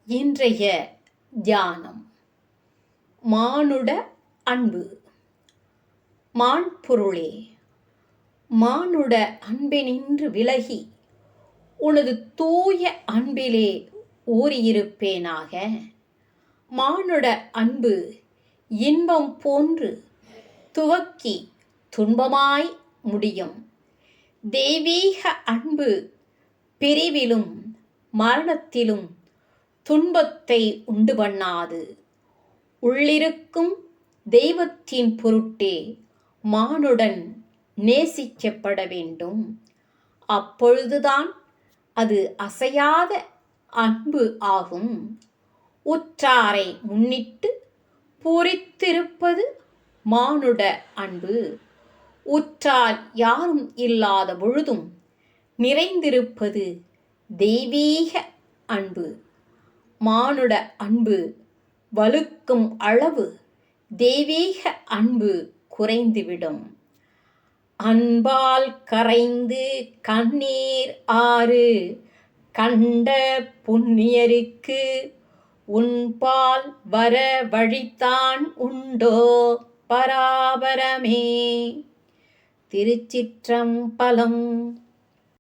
இன்றைய தியானம் மானுட அன்பு. மாண்பொருளே, மானுட அன்பினின்று விலகி உனது தூய அன்பிலே ஊறியிருப்பேனாக. மானுட அன்பு இன்பம் போன்று துவக்கி துன்பமாய் முடியும். தெய்வீக அன்பு பிரிவிலும் மரணத்திலும் துன்பத்தை உண்டு பண்ணாது. உள்ளிருக்கும் தெய்வத்தின் பொருட்டே மானுடன் நேசிக்கப்பட வேண்டும். அப்பொழுதுதான் அது அசையாத அன்பு ஆகும். உற்றாரை முன்னிட்டு பூரித்திருப்பது மானுட அன்பு. உற்றார் யாரும் இல்லாத பொழுதும் நிறைந்திருப்பது தெய்வீக அன்பு. மானுட அன்பு வலுக்கும் அளவு தெய்வீக அன்பு குறைந்துவிடும். அன்பால் கரைந்து கண்ணீர் ஆறு கண்ட புண்ணியருக்கு உன்பால் வர வழித்தான் உண்டோ பராபரமே. திருச்சிற்றம்பலம்.